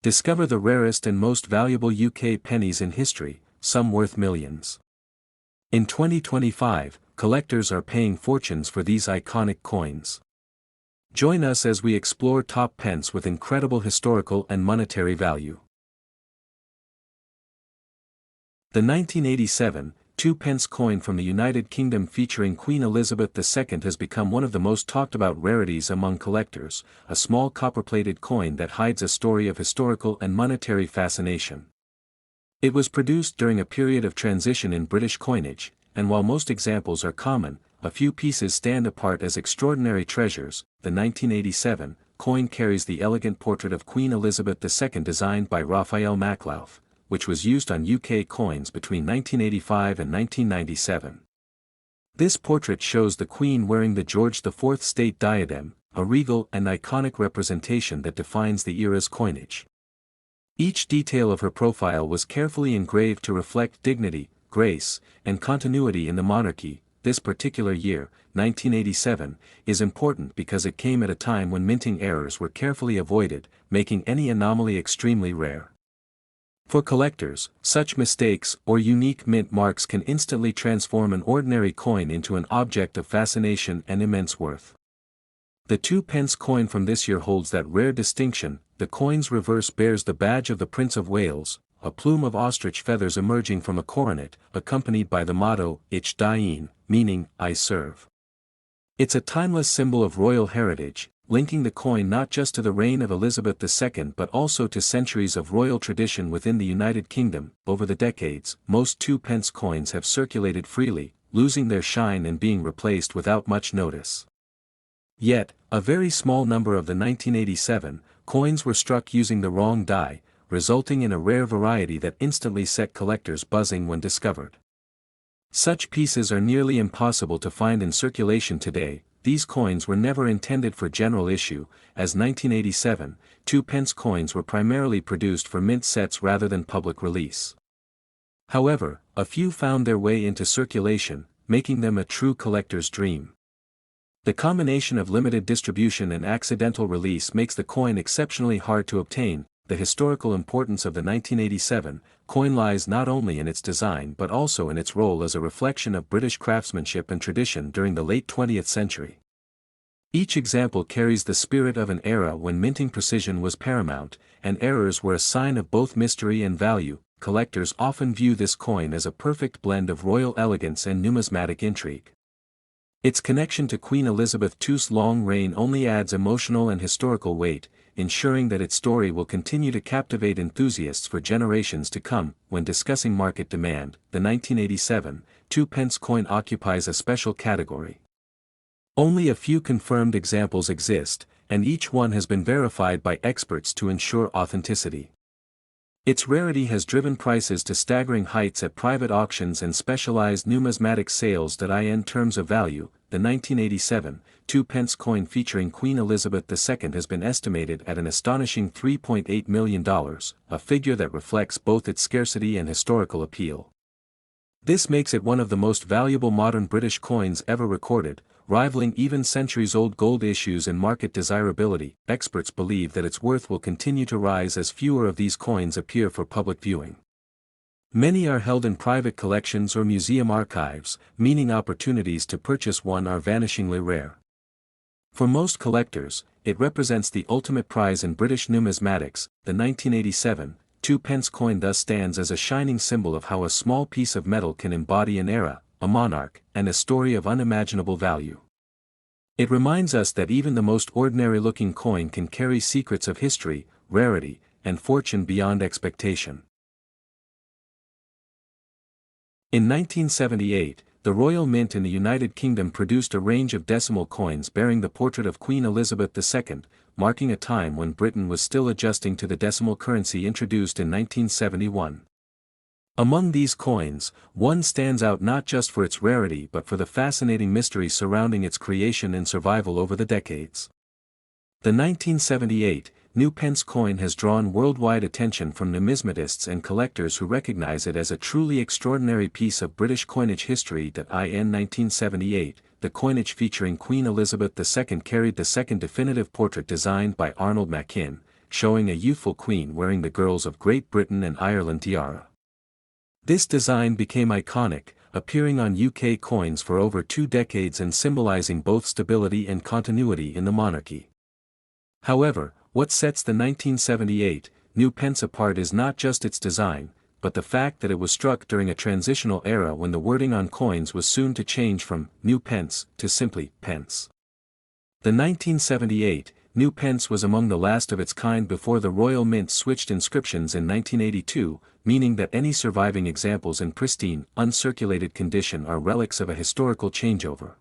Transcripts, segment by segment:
Discover the rarest and most valuable UK pennies in history, some worth millions. In 2025, collectors are paying fortunes for these iconic coins. Join us as we explore top pence with incredible historical and monetary value. The 1987 2-pence coin from the United Kingdom featuring Queen Elizabeth II has become one of the most talked about rarities among collectors, a small copper-plated coin that hides a story of historical and monetary fascination. It was produced during a period of transition in British coinage, and while most examples are common, a few pieces stand apart as extraordinary treasures. The 1987 coin carries the elegant portrait of Queen Elizabeth II designed by Raphael Maklauf, which was used on UK coins between 1985 and 1997. This portrait shows the Queen wearing the George IV state diadem, a regal and iconic representation that defines the era's coinage. Each detail of her profile was carefully engraved to reflect dignity, grace, and continuity in the monarchy. This particular year, 1987, is important because it came at a time when minting errors were carefully avoided, making any anomaly extremely rare. For collectors, such mistakes or unique mint marks can instantly transform an ordinary coin into an object of fascination and immense worth. The 2-pence coin from this year holds that rare distinction. The coin's reverse bears the badge of the Prince of Wales, a plume of ostrich feathers emerging from a coronet, accompanied by the motto, Ich diene, meaning, I serve. It's a timeless symbol of royal heritage, linking the coin not just to the reign of Elizabeth II but also to centuries of royal tradition within the United Kingdom. Over the decades, most 2-pence coins have circulated freely, losing their shine and being replaced without much notice. Yet, a very small number of the 1987 coins were struck using the wrong die, resulting in a rare variety that instantly set collectors buzzing when discovered. Such pieces are nearly impossible to find in circulation today. These coins were never intended for general issue, as 1987 2-pence coins were primarily produced for mint sets rather than public release. However, a few found their way into circulation, making them a true collector's dream. The combination of limited distribution and accidental release makes the coin exceptionally hard to obtain. The historical importance of the 1987 coin lies not only in its design but also in its role as a reflection of British craftsmanship and tradition during the late 20th century. Each example carries the spirit of an era when minting precision was paramount, and errors were a sign of both mystery and value. Collectors often view this coin as a perfect blend of royal elegance and numismatic intrigue. Its connection to Queen Elizabeth II's long reign only adds emotional and historical weight, ensuring that its story will continue to captivate enthusiasts for generations to come. When discussing market demand, the 1987 2-pence coin occupies a special category. Only a few confirmed examples exist, and each one has been verified by experts to ensure authenticity. Its rarity has driven prices to staggering heights at private auctions and specialized numismatic sales. In terms of value, the 1987 2-pence coin featuring Queen Elizabeth II has been estimated at an astonishing $3.8 million, a figure that reflects both its scarcity and historical appeal. This makes it one of the most valuable modern British coins ever recorded, rivaling even centuries-old gold issues in market desirability. Experts believe that its worth will continue to rise as fewer of these coins appear for public viewing. Many are held in private collections or museum archives, meaning opportunities to purchase one are vanishingly rare. For most collectors, it represents the ultimate prize in British numismatics. The 1987 2-pence coin thus stands as a shining symbol of how a small piece of metal can embody an era, a monarch, and a story of unimaginable value. It reminds us that even the most ordinary-looking coin can carry secrets of history, rarity, and fortune beyond expectation. In 1978, the Royal Mint in the United Kingdom produced a range of decimal coins bearing the portrait of Queen Elizabeth II, marking a time when Britain was still adjusting to the decimal currency introduced in 1971. Among these coins, one stands out not just for its rarity but for the fascinating mystery surrounding its creation and survival over the decades. The 1978 new pence coin has drawn worldwide attention from numismatists and collectors who recognize it as a truly extraordinary piece of British coinage history. In 1978, the coinage featuring Queen Elizabeth II carried the second definitive portrait designed by Arnold Machin, showing a youthful queen wearing the girls of Great Britain and Ireland tiara. This design became iconic, appearing on UK coins for over 2 decades and symbolizing both stability and continuity in the monarchy. However, what sets the 1978 new pence apart is not just its design, but the fact that it was struck during a transitional era when the wording on coins was soon to change from new pence to simply pence. The 1978 new pence was among the last of its kind before the Royal Mint switched inscriptions in 1982, meaning that any surviving examples in pristine, uncirculated condition are relics of a historical changeover.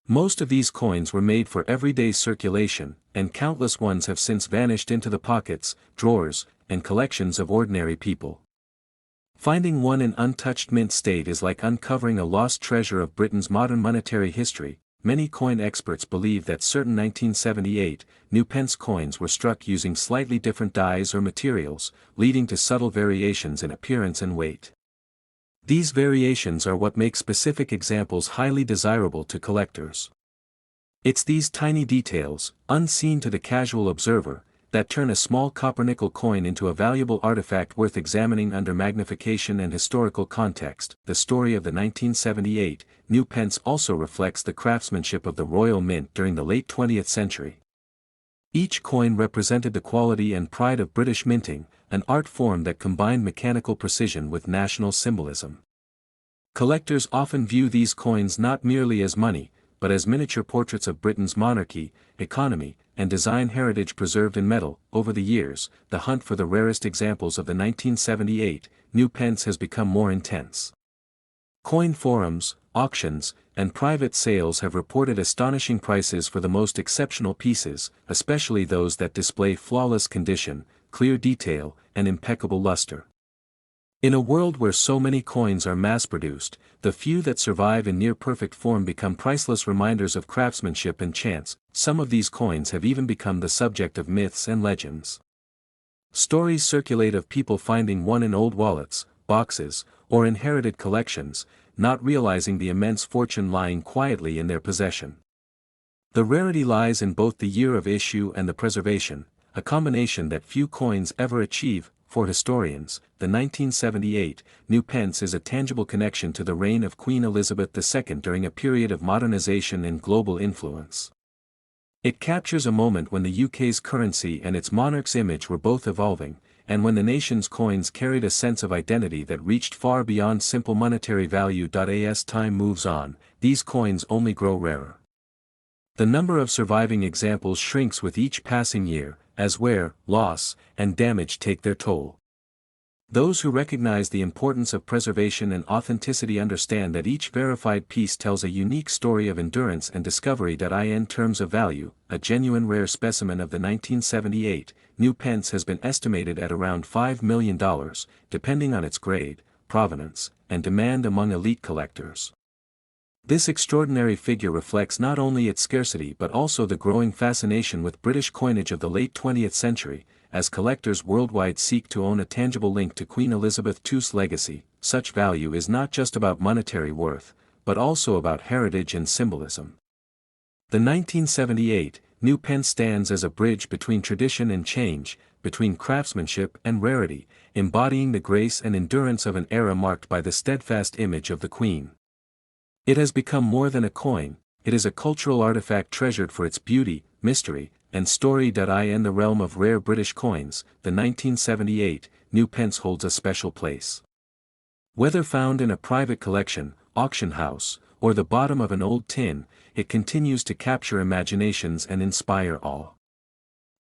Most of these coins were made for everyday circulation, and countless ones have since vanished into the pockets, drawers, and collections of ordinary people. Finding one in untouched mint state is like uncovering a lost treasure of Britain's modern monetary history. Many coin experts believe that certain 1978 new pence coins were struck using slightly different dies or materials, leading to subtle variations in appearance and weight. These variations are what make specific examples highly desirable to collectors. It's these tiny details, unseen to the casual observer, that turn a small copper-nickel coin into a valuable artifact worth examining under magnification and historical context. The story of the 1978 new pence also reflects the craftsmanship of the Royal Mint during the late 20th century. Each coin represented the quality and pride of British minting, an art form that combined mechanical precision with national symbolism. Collectors often view these coins not merely as money, but as miniature portraits of Britain's monarchy, economy, and design heritage preserved in metal. Over the years, the hunt for the rarest examples of the 1978 new pence has become more intense. Coin forums, auctions, and private sales have reported astonishing prices for the most exceptional pieces, especially those that display flawless condition, clear detail, and impeccable luster. In a world where so many coins are mass-produced, the few that survive in near-perfect form become priceless reminders of craftsmanship and chance. Some of these coins have even become the subject of myths and legends. Stories circulate of people finding one in old wallets, boxes, or inherited collections, not realizing the immense fortune lying quietly in their possession. The rarity lies in both the year of issue and the preservation, a combination that few coins ever achieve. For historians, the 1978 new pence is a tangible connection to the reign of Queen Elizabeth II during a period of modernization and global influence. It captures a moment when the UK's currency and its monarch's image were both evolving, and when the nation's coins carried a sense of identity that reached far beyond simple monetary value. As time moves on, these coins only grow rarer. The number of surviving examples shrinks with each passing year, as wear, loss, and damage take their toll. Those who recognize the importance of preservation and authenticity understand that each verified piece tells a unique story of endurance and discovery. In terms of value, a genuine rare specimen of the 1978 new pence has been estimated at around $5 million, depending on its grade, provenance, and demand among elite collectors. This extraordinary figure reflects not only its scarcity but also the growing fascination with British coinage of the late 20th century, as collectors worldwide seek to own a tangible link to Queen Elizabeth II's legacy. Such value is not just about monetary worth, but also about heritage and symbolism. The 1978 new pence stands as a bridge between tradition and change, between craftsmanship and rarity, embodying the grace and endurance of an era marked by the steadfast image of the Queen. It has become more than a coin, it is a cultural artifact treasured for its beauty, mystery, and story. In the realm of rare British coins, the 1978 new pence holds a special place. Whether found in a private collection, auction house, or the bottom of an old tin, it continues to capture imaginations and inspire awe.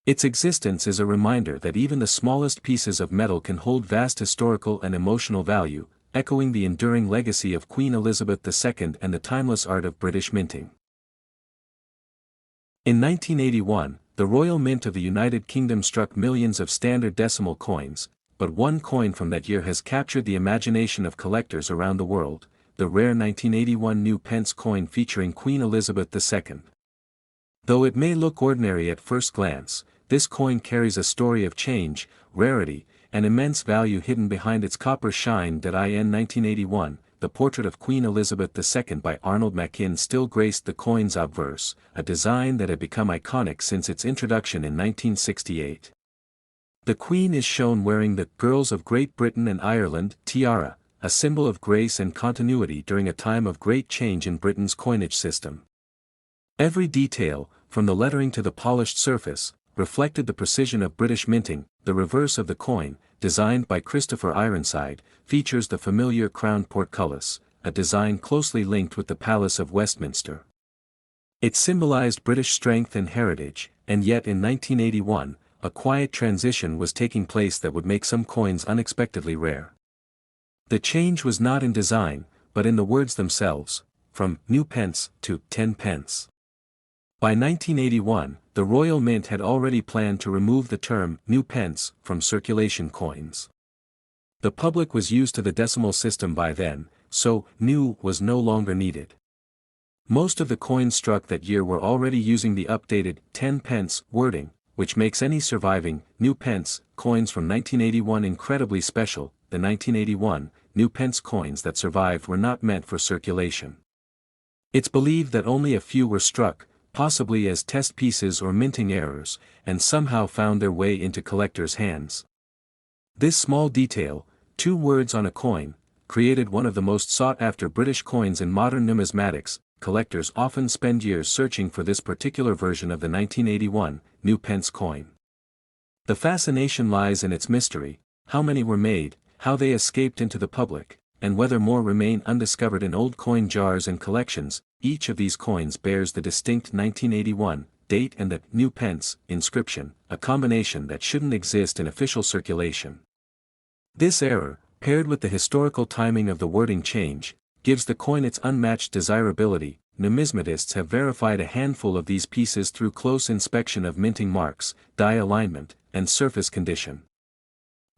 Its existence is a reminder that even the smallest pieces of metal can hold vast historical and emotional value, echoing the enduring legacy of Queen Elizabeth II and the timeless art of British minting. In 1981, the Royal Mint of the United Kingdom struck millions of standard decimal coins, but one coin from that year has captured the imagination of collectors around the world, the rare 1981 new pence coin featuring Queen Elizabeth II. Though it may look ordinary at first glance, this coin carries a story of change, rarity, and immense value hidden behind its copper shine. In 1981, the portrait of Queen Elizabeth II by Arnold Machin still graced the coin's obverse, a design that had become iconic since its introduction in 1968. The Queen is shown wearing the Girls of Great Britain and Ireland tiara, a symbol of grace and continuity during a time of great change in Britain's coinage system. Every detail, from the lettering to the polished surface, reflected the precision of British minting. The reverse of the coin, designed by Christopher Ironside, features the familiar crown portcullis, a design closely linked with the Palace of Westminster. It symbolized British strength and heritage, and yet in 1981, a quiet transition was taking place that would make some coins unexpectedly rare. The change was not in design, but in the words themselves, from new pence to 10 pence. By 1981, the Royal Mint had already planned to remove the term new pence from circulation coins. The public was used to the decimal system by then, so new was no longer needed. Most of the coins struck that year were already using the updated 10 pence wording, which makes any surviving new pence coins from 1981 incredibly special. The 1981 new pence coins that survived were not meant for circulation. It's believed that only a few were struck, possibly as test pieces or minting errors, and somehow found their way into collectors' hands. This small detail, 2 words on a coin, created one of the most sought-after British coins in modern numismatics. Collectors often spend years searching for this particular version of the 1981 new pence coin. The fascination lies in its mystery: how many were made, how they escaped into the public, and whether more remain undiscovered in old coin jars and collections. Each of these coins bears the distinct 1981 date and the new pence inscription, a combination that shouldn't exist in official circulation. This error, paired with the historical timing of the wording change, gives the coin its unmatched desirability. Numismatists have verified a handful of these pieces through close inspection of minting marks, die alignment, and surface condition.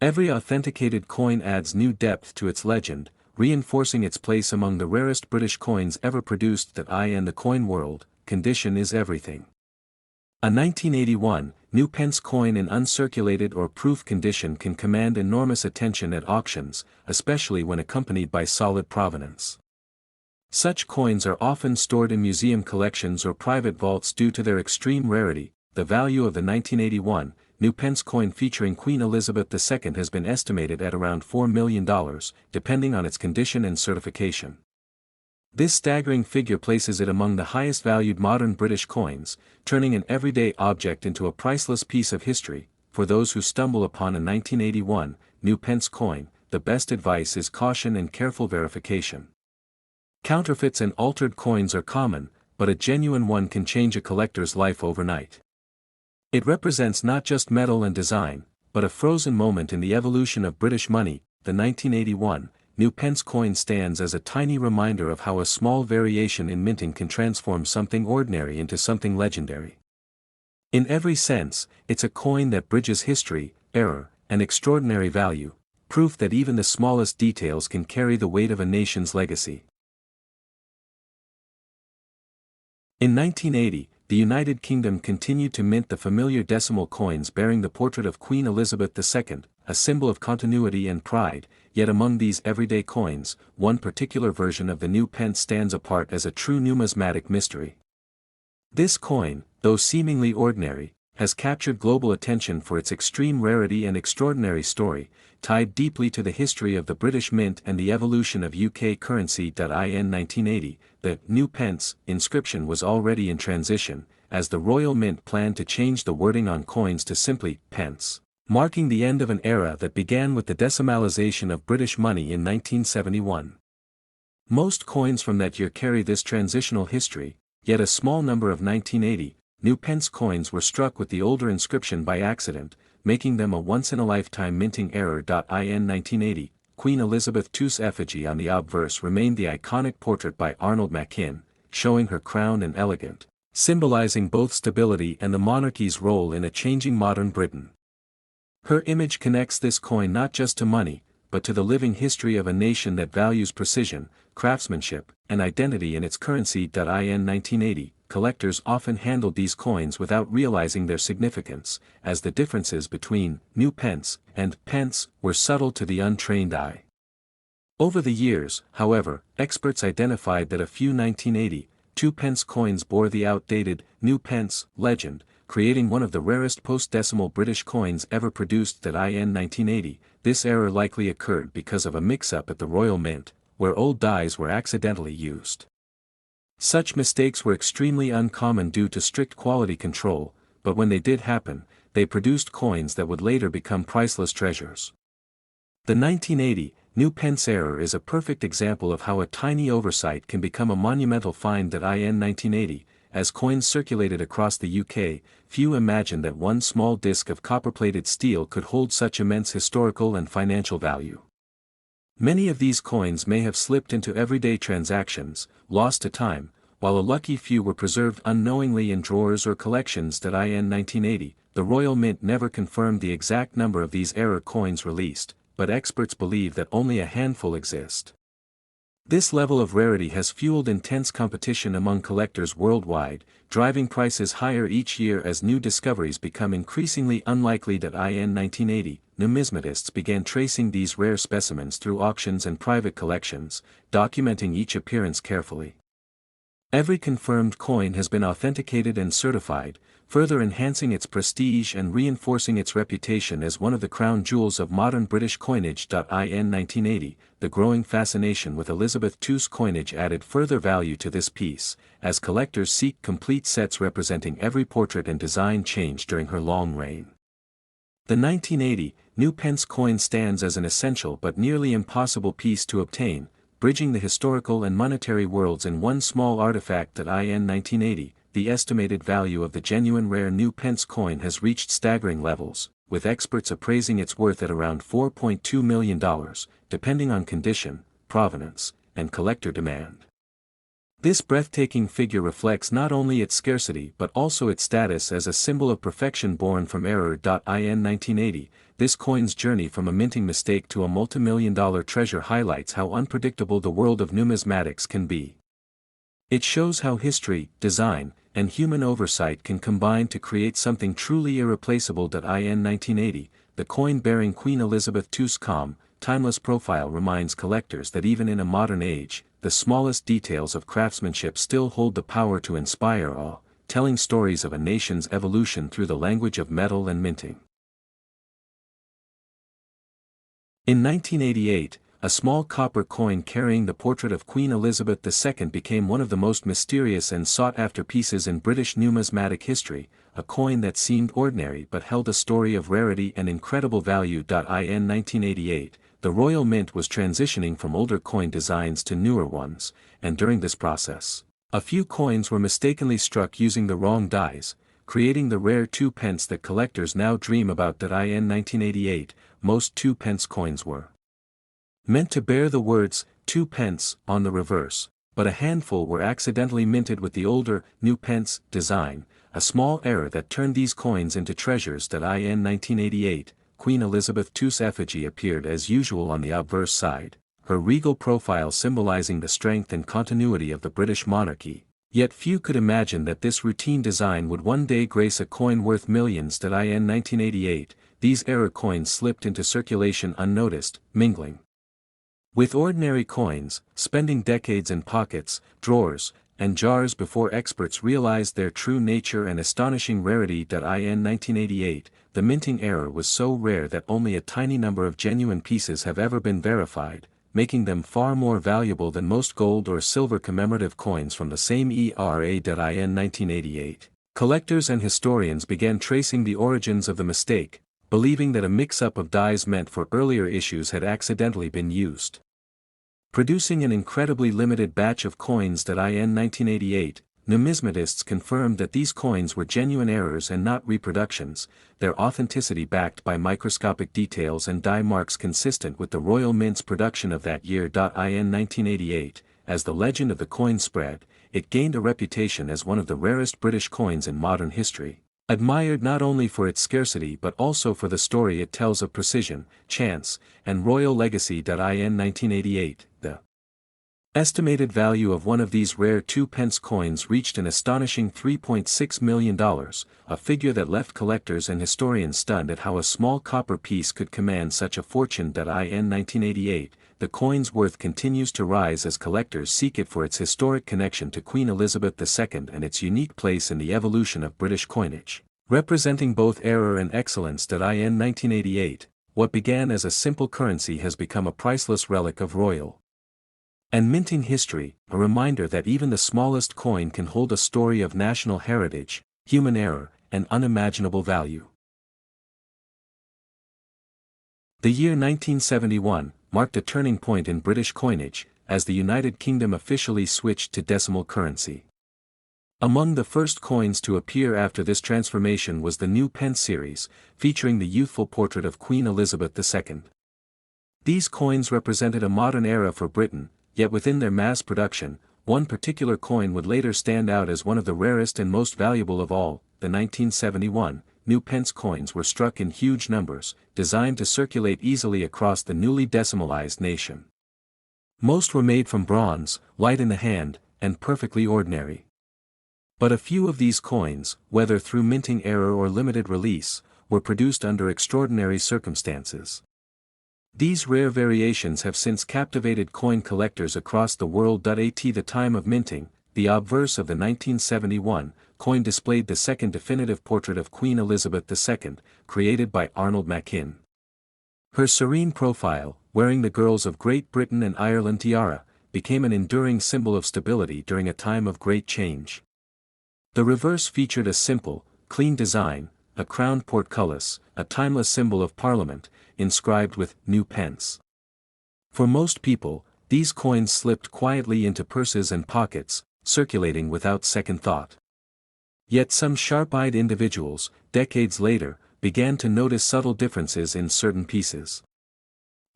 Every authenticated coin adds new depth to its legend, reinforcing its place among the rarest British coins ever produced. That in the coin world, condition is everything. A 1981 new pence coin in uncirculated or proof condition can command enormous attention at auctions, especially when accompanied by solid provenance. Such coins are often stored in museum collections or private vaults due to their extreme rarity. The value of the 1981 new pence coin featuring Queen Elizabeth II has been estimated at around $4 million, depending on its condition and certification. This staggering figure places it among the highest valued modern British coins, turning an everyday object into a priceless piece of history. For those who stumble upon a 1981 new pence coin, the best advice is caution and careful verification. Counterfeits and altered coins are common, but a genuine one can change a collector's life overnight. It represents not just metal and design, but a frozen moment in the evolution of British money. The 1981 new pence coin stands as a tiny reminder of how a small variation in minting can transform something ordinary into something legendary. In every sense, it's a coin that bridges history, error, and extraordinary value, proof that even the smallest details can carry the weight of a nation's legacy. In 1980, the United Kingdom continued to mint the familiar decimal coins bearing the portrait of Queen Elizabeth II, a symbol of continuity and pride. Yet among these everyday coins, one particular version of the new pence stands apart as a true numismatic mystery. This coin, though seemingly ordinary, has captured global attention for its extreme rarity and extraordinary story, tied deeply to the history of the British Mint and the evolution of UK currency. In 1980, the new pence inscription was already in transition, as the Royal Mint planned to change the wording on coins to simply pence, marking the end of an era that began with the decimalization of British money in 1971. Most coins from that year carry this transitional history, yet a small number of 1980 new pence coins were struck with the older inscription by accident, making them a once-in-a-lifetime minting error. In 1980, Queen Elizabeth II's effigy on the obverse remained the iconic portrait by Arnold Machin, showing her crown and elegant, symbolizing both stability and the monarchy's role in a changing modern Britain. Her image connects this coin not just to money, but to the living history of a nation that values precision, craftsmanship, and identity in its currency. In 1980, collectors often handled these coins without realizing their significance, as the differences between new pence and pence were subtle to the untrained eye. Over the years, however, experts identified that a few 1980 2 pence coins bore the outdated new pence legend, creating one of the rarest post-decimal British coins ever produced. That in 1980, this error likely occurred because of a mix-up at the Royal Mint, where old dies were accidentally used. Such mistakes were extremely uncommon due to strict quality control, but when they did happen, they produced coins that would later become priceless treasures. The 1980 New Pence error is a perfect example of how a tiny oversight can become a monumental find. That in 1980, as coins circulated across the UK, few imagined that one small disc of copper-plated steel could hold such immense historical and financial value. Many of these coins may have slipped into everyday transactions, lost to time, while a lucky few were preserved unknowingly in drawers or collections. That in 1980, the Royal Mint never confirmed the exact number of these error coins released, but experts believe that only a handful exist. This level of rarity has fueled intense competition among collectors worldwide, driving prices higher each year as new discoveries become increasingly unlikely. That in 1980, numismatists began tracing these rare specimens through auctions and private collections, documenting each appearance carefully. Every confirmed coin has been authenticated and certified, further enhancing its prestige and reinforcing its reputation as one of the crown jewels of modern British coinage. In 1980, the growing fascination with Elizabeth II's coinage added further value to this piece, as collectors seek complete sets representing every portrait and design change during her long reign. The 1980 New Pence coin stands as an essential but nearly impossible piece to obtain, bridging the historical and monetary worlds in one small artifact. That in 1980, the estimated value of the genuine rare New Pence coin has reached staggering levels, with experts appraising its worth at around $4.2 million, depending on condition, provenance, and collector demand. This breathtaking figure reflects not only its scarcity but also its status as a symbol of perfection born from error. In 1980, this coin's journey from a minting mistake to a multimillion-dollar treasure highlights how unpredictable the world of numismatics can be. It shows how history, design, and human oversight can combine to create something truly irreplaceable. In 1980, the coin bearing Queen Elizabeth II's calm, timeless profile reminds collectors that even in a modern age, the smallest details of craftsmanship still hold the power to inspire awe, telling stories of a nation's evolution through the language of metal and minting. In 1988, a small copper coin carrying the portrait of Queen Elizabeth II became one of the most mysterious and sought-after pieces in British numismatic history, a coin that seemed ordinary but held a story of rarity and incredible value. In 1988, the Royal Mint was transitioning from older coin designs to newer ones, and during this process, a few coins were mistakenly struck using the wrong dies, creating the rare 2 pence that collectors now dream about. In 1988, most 2 pence coins were meant to bear the words 2 pence on the reverse, but a handful were accidentally minted with the older New Pence design, a small error that turned these coins into treasures. In 1988, Queen Elizabeth II's effigy appeared as usual on the obverse side, her regal profile symbolizing the strength and continuity of the British monarchy. Yet few could imagine that this routine design would one day grace a coin worth millions. In 1988, these error coins slipped into circulation unnoticed, mingling with ordinary coins, spending decades in pockets, drawers, and jars before experts realized their true nature and astonishing rarity. In 1988, the minting error was so rare that only a tiny number of genuine pieces have ever been verified, making them far more valuable than most gold or silver commemorative coins from the same era. In 1988, collectors and historians began tracing the origins of the mistake, believing that a mix-up of dies meant for earlier issues had accidentally been used, producing an incredibly limited batch of coins. In 1988, numismatists confirmed that these coins were genuine errors and not reproductions, their authenticity backed by microscopic details and die marks consistent with the Royal Mint's production of that year. In 1988, as the legend of the coin spread, it gained a reputation as one of the rarest British coins in modern history, admired not only for its scarcity but also for the story it tells of precision, chance, and royal legacy. In 1988, the estimated value of one of these rare 2 pence coins reached an astonishing $3.6 million, a figure that left collectors and historians stunned at how a small copper piece could command such a fortune. In 1988, the coin's worth continues to rise as collectors seek it for its historic connection to Queen Elizabeth II and its unique place in the evolution of British coinage, Representing both error and excellence. In 1988, what began as a simple currency has become a priceless relic of royal and minting history, a reminder that even the smallest coin can hold a story of national heritage, human error, and unimaginable value. The year 1971 marked a turning point in British coinage, as the United Kingdom officially switched to decimal currency. Among the first coins to appear after this transformation was the New Pence series, featuring the youthful portrait of Queen Elizabeth II. These coins represented a modern era for Britain, yet within their mass production, one particular coin would later stand out as one of the rarest and most valuable of all. The 1971 New Pence coins were struck in huge numbers, designed to circulate easily across the newly decimalized nation. Most were made from bronze, light in the hand, and perfectly ordinary. But a few of these coins, whether through minting error or limited release, were produced under extraordinary circumstances. These rare variations have since captivated coin collectors across the world. At the time of minting, the obverse of the 1971 coin displayed the second definitive portrait of Queen Elizabeth II, created by Arnold Machin. Her serene profile, wearing the girls of Great Britain and Ireland tiara, became an enduring symbol of stability during a time of great change. The reverse featured a simple, clean design, a crowned portcullis, a timeless symbol of Parliament, inscribed with New Pence. For most people, these coins slipped quietly into purses and pockets, circulating without second thought. Yet some sharp-eyed individuals, decades later, began to notice subtle differences in certain pieces.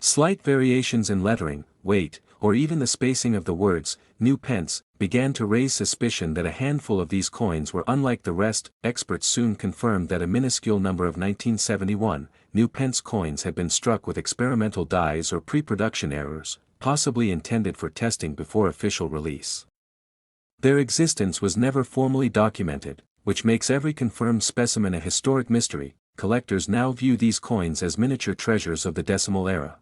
Slight variations in lettering, weight, or even the spacing of the words, New Pence, began to raise suspicion that a handful of these coins were unlike the rest. Experts soon confirmed that a minuscule number of 1971 New Pence coins had been struck with experimental dies or pre-production errors, possibly intended for testing before official release. Their existence was never formally documented, which makes every confirmed specimen a historic mystery. Collectors now view these coins as miniature treasures of the decimal era.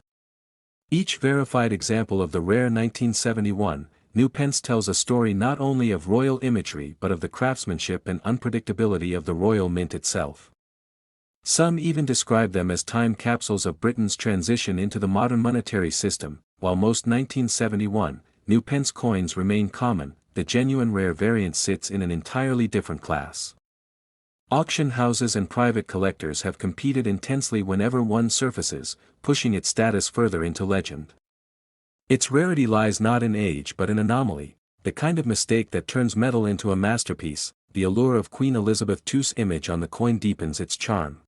Each verified example of the rare 1971 New Pence tells a story not only of royal imagery but of the craftsmanship and unpredictability of the royal mint itself. Some even describe them as time capsules of Britain's transition into the modern monetary system. While most 1971 New Pence coins remain common, the genuine rare variant sits in an entirely different class. Auction houses and private collectors have competed intensely whenever one surfaces, pushing its status further into legend. Its rarity lies not in age but in anomaly, the kind of mistake that turns metal into a masterpiece. The allure of Queen Elizabeth II's image on the coin deepens its charm.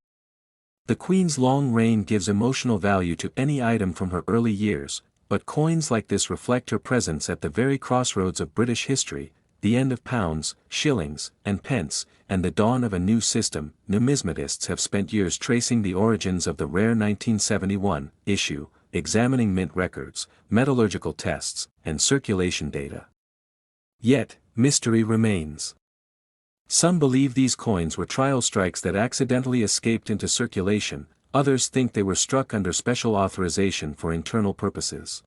The Queen's long reign gives emotional value to any item from her early years, but coins like this reflect her presence at the very crossroads of British history, the end of pounds, shillings, and pence, and the dawn of a new system. Numismatists have spent years tracing the origins of the rare 1971 issue, examining mint records, metallurgical tests, and circulation data. Yet, mystery remains. Some believe these coins were trial strikes that accidentally escaped into circulation, others think they were struck under special authorization for internal purposes.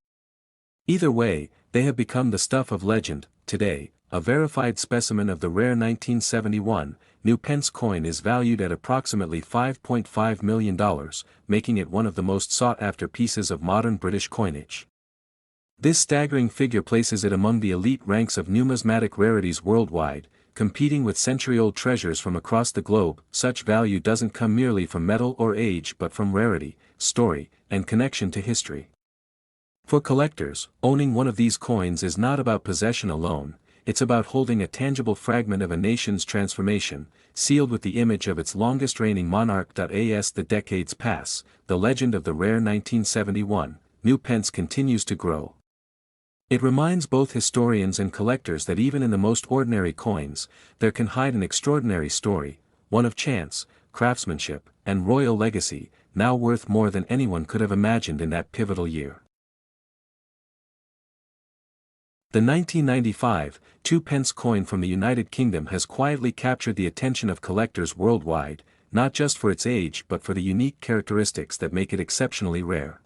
Either way, they have become the stuff of legend. Today, a verified specimen of the rare 1971 New Pence coin is valued at approximately $5.5 million, making it one of the most sought-after pieces of modern British coinage. This staggering figure places it among the elite ranks of numismatic rarities worldwide, competing with century-old treasures from across the globe. Such value doesn't come merely from metal or age but from rarity, story, and connection to history. For collectors, owning one of these coins is not about possession alone, it's about holding a tangible fragment of a nation's transformation, sealed with the image of its longest-reigning monarch. As the decades pass, the legend of the rare 1971 New Pence continues to grow. It reminds both historians and collectors that even in the most ordinary coins, there can hide an extraordinary story, one of chance, craftsmanship, and royal legacy, now worth more than anyone could have imagined in that pivotal year. The 1995 2 pence coin from the United Kingdom has quietly captured the attention of collectors worldwide, not just for its age but for the unique characteristics that make it exceptionally rare.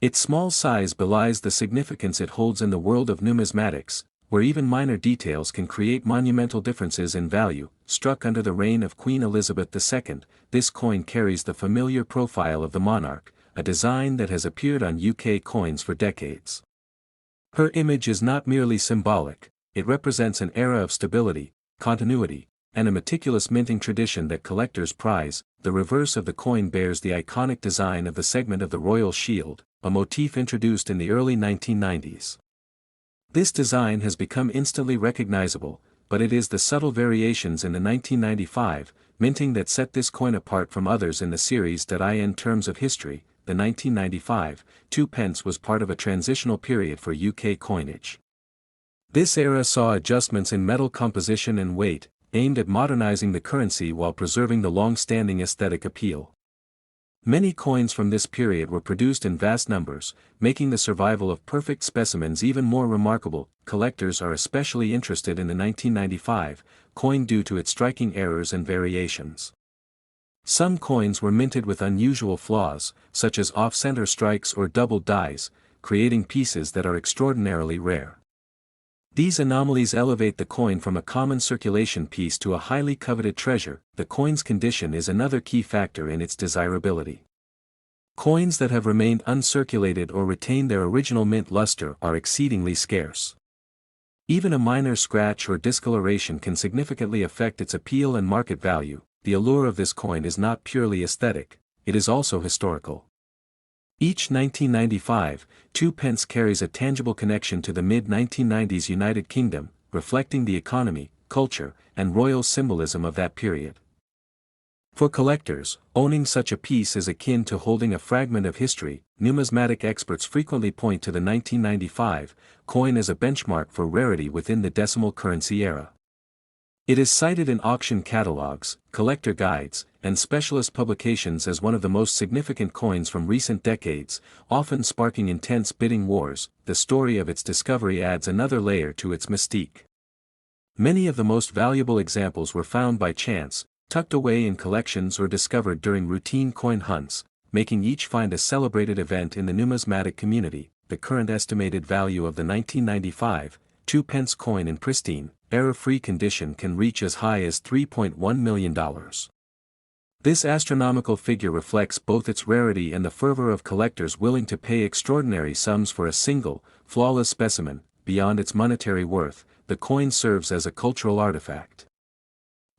Its small size belies the significance it holds in the world of numismatics, where even minor details can create monumental differences in value. Struck under the reign of Queen Elizabeth II, this coin carries the familiar profile of the monarch, a design that has appeared on UK coins for decades. Her image is not merely symbolic, it represents an era of stability, continuity, and a meticulous minting tradition that collectors prize. The reverse of the coin bears the iconic design of the segment of the royal shield, a motif introduced in the early 1990s. This design has become instantly recognizable, but it is the subtle variations in the 1995 minting that set this coin apart from others in the series. In terms of history, the 1995 2 pence was part of a transitional period for UK coinage. This era saw adjustments in metal composition and weight, aimed at modernizing the currency while preserving the long-standing aesthetic appeal. Many coins from this period were produced in vast numbers, making the survival of perfect specimens even more remarkable. Collectors are especially interested in the 1995 coin due to its striking errors and variations. Some coins were minted with unusual flaws, such as off-center strikes or doubled dies, creating pieces that are extraordinarily rare. These anomalies elevate the coin from a common circulation piece to a highly coveted treasure. The coin's condition is another key factor in its desirability. Coins that have remained uncirculated or retain their original mint luster are exceedingly scarce. Even a minor scratch or discoloration can significantly affect its appeal and market value. The allure of this coin is not purely aesthetic, it is also historical. Each 1995 2 pence carries a tangible connection to the mid-1990s United Kingdom, reflecting the economy, culture, and royal symbolism of that period. For collectors, owning such a piece is akin to holding a fragment of history. Numismatic experts frequently point to the 1995 coin as a benchmark for rarity within the decimal currency era. It is cited in auction catalogs, collector guides, and specialist publications as one of the most significant coins from recent decades, often sparking intense bidding wars. The story of its discovery adds another layer to its mystique. Many of the most valuable examples were found by chance, tucked away in collections or discovered during routine coin hunts, making each find a celebrated event in the numismatic community. The current estimated value of the 1995 2 pence coin in pristine, error-free condition can reach as high as $3.1 million. This astronomical figure reflects both its rarity and the fervor of collectors willing to pay extraordinary sums for a single, flawless specimen. Beyond its monetary worth, the coin serves as a cultural artifact.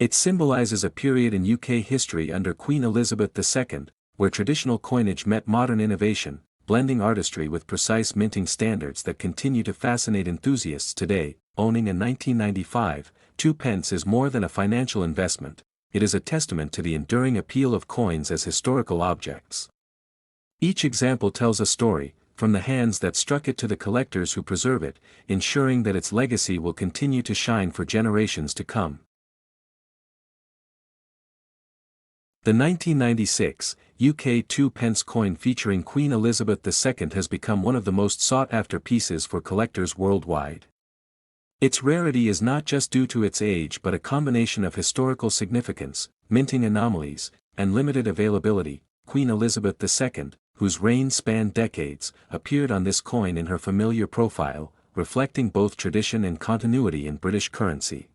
It symbolizes a period in UK history under Queen Elizabeth II, where traditional coinage met modern innovation, blending artistry with precise minting standards that continue to fascinate enthusiasts today. Owning a 1995 2 pence is more than a financial investment, it is a testament to the enduring appeal of coins as historical objects. Each example tells a story, from the hands that struck it to the collectors who preserve it, ensuring that its legacy will continue to shine for generations to come. The 1996 UK 2 pence coin featuring Queen Elizabeth II has become one of the most sought-after pieces for collectors worldwide. Its rarity is not just due to its age but a combination of historical significance, minting anomalies, and limited availability. Queen Elizabeth II, whose reign spanned decades, appeared on this coin in her familiar profile, reflecting both tradition and continuity in British currency.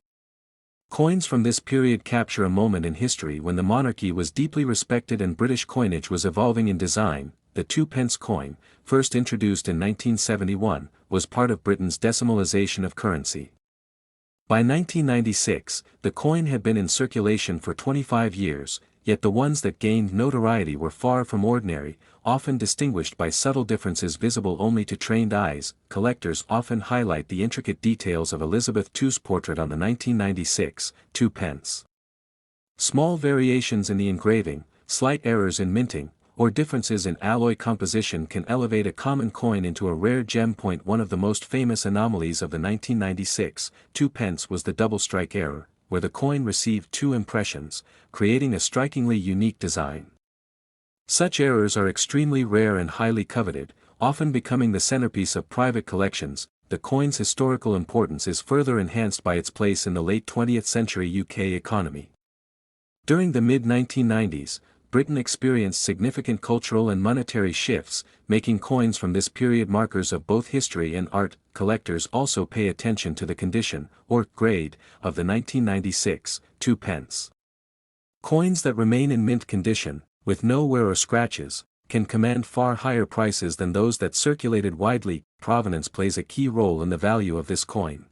Coins from this period capture a moment in history when the monarchy was deeply respected and British coinage was evolving in design. The 2 pence coin, first introduced in 1971, was part of Britain's decimalisation of currency. By 1996, the coin had been in circulation for 25 years, yet the ones that gained notoriety were far from ordinary, often distinguished by subtle differences visible only to trained eyes. Collectors often highlight the intricate details of Elizabeth II's portrait on the 1996 2 pence. Small variations in the engraving, slight errors in minting, or differences in alloy composition can elevate a common coin into a rare gem. One of the most famous anomalies of the 1996 2 pence was the double strike error, where the coin received two impressions, creating a strikingly unique design. Such errors are extremely rare and highly coveted, often becoming the centerpiece of private collections. The coin's historical importance is further enhanced by its place in the late 20th century UK economy. During the mid-1990s, Britain experienced significant cultural and monetary shifts, making coins from this period markers of both history and art. Collectors also pay attention to the condition, or grade, of the 1996 2 pence. Coins that remain in mint condition, with no wear or scratches, can command far higher prices than those that circulated widely. Provenance plays a key role in the value of this coin.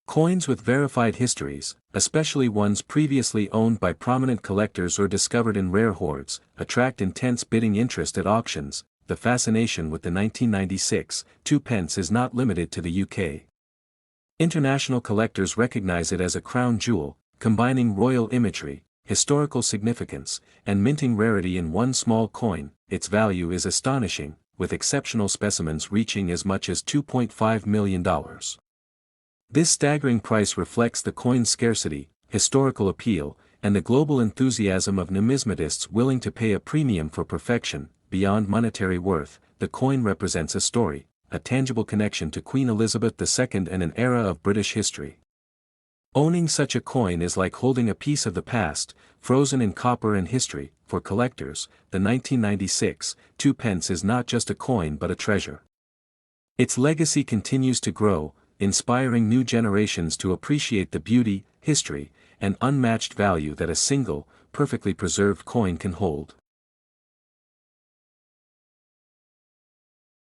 Coins with verified histories, especially ones previously owned by prominent collectors or discovered in rare hoards, attract intense bidding interest at auctions. The fascination with the 1996 2 pence is not limited to the UK. International collectors recognize it as a crown jewel, combining royal imagery, historical significance, and minting rarity in one small coin. Its value is astonishing, with exceptional specimens reaching as much as $2.5 million. This staggering price reflects the coin's scarcity, historical appeal, and the global enthusiasm of numismatists willing to pay a premium for perfection. Beyond monetary worth, the coin represents a story, a tangible connection to Queen Elizabeth II and an era of British history. Owning such a coin is like holding a piece of the past, frozen in copper and history. For collectors, the 1996 2 pence is not just a coin but a treasure. Its legacy continues to grow, inspiring new generations to appreciate the beauty, history, and unmatched value that a single, perfectly preserved coin can hold.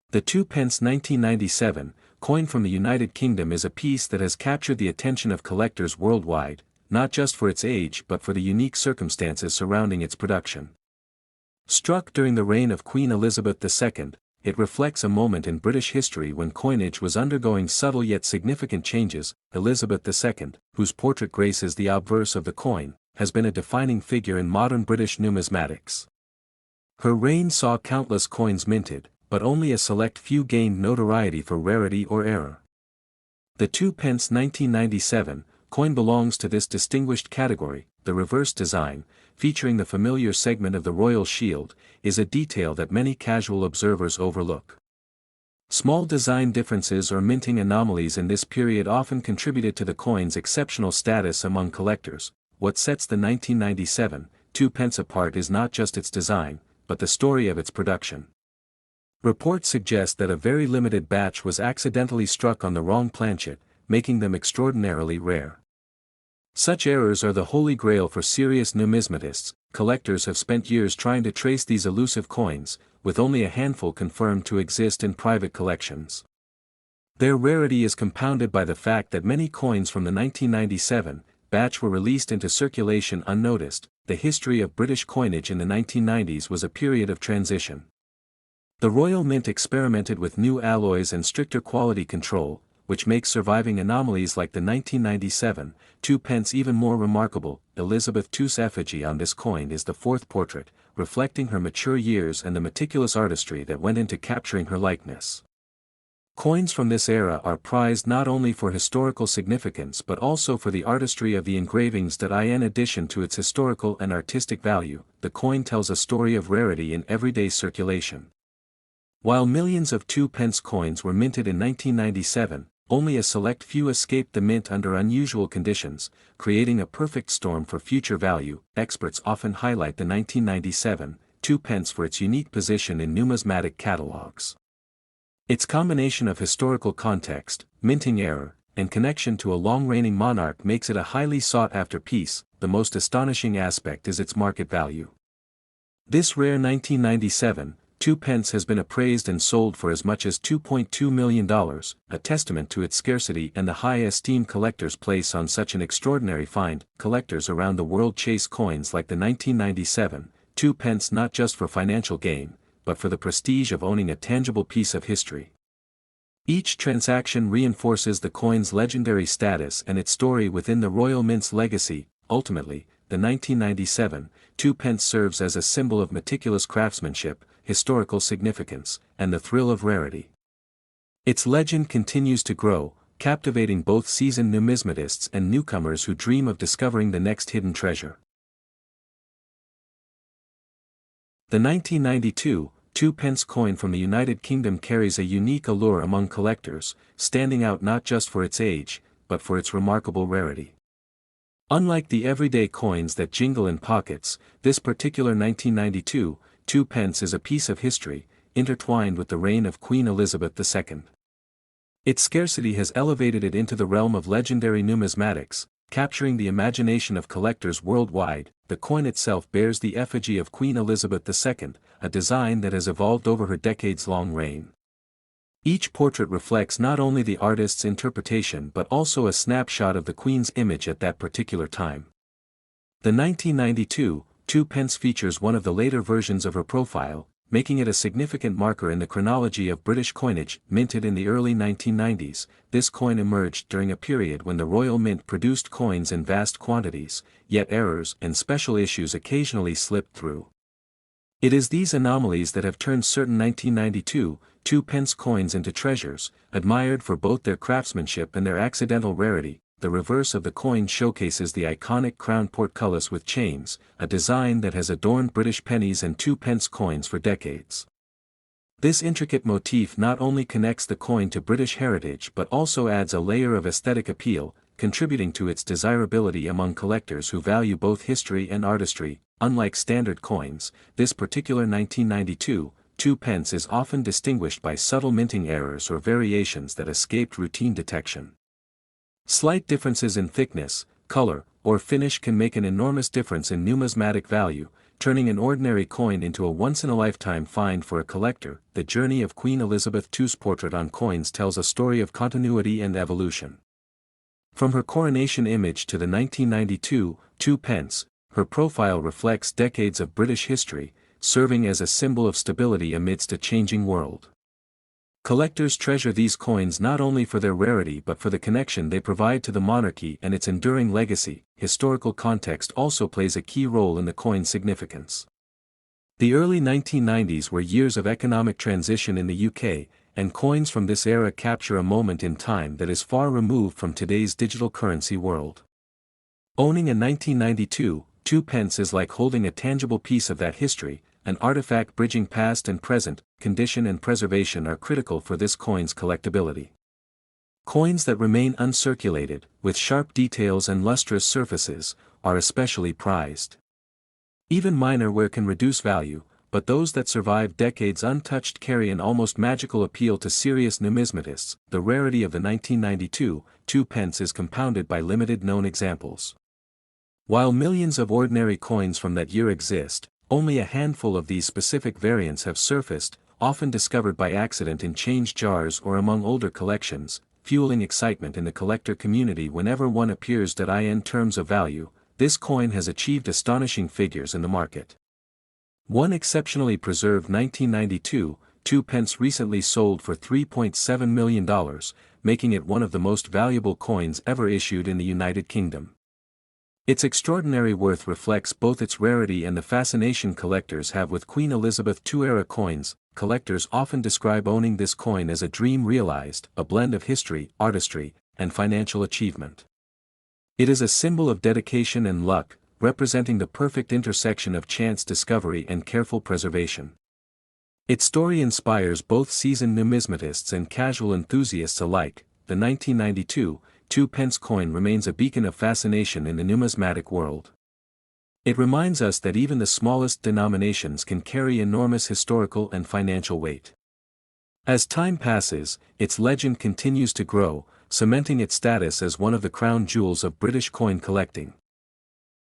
The 2 pence 1997 coin from the United Kingdom is a piece that has captured the attention of collectors worldwide, not just for its age but for the unique circumstances surrounding its production. Struck during the reign of Queen Elizabeth II, it reflects a moment in British history when coinage was undergoing subtle yet significant changes. Elizabeth II, whose portrait graces the obverse of the coin, has been a defining figure in modern British numismatics. Her reign saw countless coins minted, but only a select few gained notoriety for rarity or error. The 2 pence 1997 coin belongs to this distinguished category. The reverse design, featuring the familiar segment of the royal shield, is a detail that many casual observers overlook. Small design differences or minting anomalies in this period often contributed to the coin's exceptional status among collectors. What sets the 1997 2 pence apart is not just its design, but the story of its production. Reports suggest that a very limited batch was accidentally struck on the wrong planchet, making them extraordinarily rare. Such errors are the holy grail for serious numismatists. Collectors have spent years trying to trace these elusive coins, with only a handful confirmed to exist in private collections. Their rarity is compounded by the fact that many coins from the 1997 batch were released into circulation unnoticed. The history of British coinage in the 1990s was a period of transition. The Royal Mint experimented with new alloys and stricter quality control, which makes surviving anomalies like the 1997 2 pence even more remarkable. Elizabeth II's effigy on this coin is the fourth portrait, reflecting her mature years and the meticulous artistry that went into capturing her likeness. Coins from this era are prized not only for historical significance but also for the artistry of the engravings. In addition to its historical and artistic value, the coin tells a story of rarity in everyday circulation. While millions of 2 pence coins were minted in 1997, only a select few escaped the mint under unusual conditions, creating a perfect storm for future value. Experts often highlight the 1997 2 pence for its unique position in numismatic catalogs. Its combination of historical context, minting error, and connection to a long-reigning monarch makes it a highly sought-after piece. The most astonishing aspect is its market value. This rare 1997 2 pence has been appraised and sold for as much as $2.2 million, a testament to its scarcity and the high esteem collectors place on such an extraordinary find. Collectors around the world chase coins like the 1997 2 pence not just for financial gain, but for the prestige of owning a tangible piece of history. Each transaction reinforces the coin's legendary status and its story within the Royal Mint's legacy. Ultimately, the 1997 2 pence serves as a symbol of meticulous craftsmanship, historical significance, and the thrill of rarity. Its legend continues to grow, captivating both seasoned numismatists and newcomers who dream of discovering the next hidden treasure. The 1992 2 pence coin from the United Kingdom carries a unique allure among collectors, standing out not just for its age, but for its remarkable rarity. Unlike the everyday coins that jingle in pockets, this particular 1992 2 pence is a piece of history, intertwined with the reign of Queen Elizabeth II. Its scarcity has elevated it into the realm of legendary numismatics, capturing the imagination of collectors worldwide. The coin itself bears the effigy of Queen Elizabeth II, a design that has evolved over her decades-long reign. Each portrait reflects not only the artist's interpretation but also a snapshot of the Queen's image at that particular time. The 1992 2 pence features one of the later versions of her profile, making it a significant marker in the chronology of British coinage. Minted in the early 1990s, this coin emerged during a period when the Royal Mint produced coins in vast quantities, yet errors and special issues occasionally slipped through. It is these anomalies that have turned certain 1992 2 pence coins into treasures, admired for both their craftsmanship and their accidental rarity. The reverse of the coin showcases the iconic crown portcullis with chains, a design that has adorned British pennies and 2 pence coins for decades. This intricate motif not only connects the coin to British heritage but also adds a layer of aesthetic appeal, contributing to its desirability among collectors who value both history and artistry. Unlike standard coins, this particular 1992 2 pence is often distinguished by subtle minting errors or variations that escaped routine detection. Slight differences in thickness, color, or finish can make an enormous difference in numismatic value, turning an ordinary coin into a once-in-a-lifetime find for a collector. The journey of Queen Elizabeth II's portrait on coins tells a story of continuity and evolution. From her coronation image to the 1992 2 pence, her profile reflects decades of British history, serving as a symbol of stability amidst a changing world. Collectors treasure these coins not only for their rarity but for the connection they provide to the monarchy and its enduring legacy. Historical context also plays a key role in the coin's significance. The early 1990s were years of economic transition in the UK, and coins from this era capture a moment in time that is far removed from today's digital currency world. Owning a 1992 2 pence is like holding a tangible piece of that history, an artifact bridging past and present. Condition and preservation are critical for this coin's collectability. Coins that remain uncirculated, with sharp details and lustrous surfaces, are especially prized. Even minor wear can reduce value, but those that survive decades untouched carry an almost magical appeal to serious numismatists. The rarity of the 1992 2 pence is compounded by limited known examples. While millions of ordinary coins from that year exist, only a handful of these specific variants have surfaced, often discovered by accident in change jars or among older collections, fueling excitement in the collector community whenever one appears. In terms of value, this coin has achieved astonishing figures in the market. One exceptionally preserved 1992 2 pence recently sold for $3.7 million, making it one of the most valuable coins ever issued in the United Kingdom. Its extraordinary worth reflects both its rarity and the fascination collectors have with Queen Elizabeth II-era coins. Collectors often describe owning this coin as a dream realized, a blend of history, artistry, and financial achievement. It is a symbol of dedication and luck, representing the perfect intersection of chance discovery and careful preservation. Its story inspires both seasoned numismatists and casual enthusiasts alike. The 1992 2 pence coin remains a beacon of fascination in the numismatic world. It reminds us that even the smallest denominations can carry enormous historical and financial weight. As time passes, its legend continues to grow, cementing its status as one of the crown jewels of British coin collecting.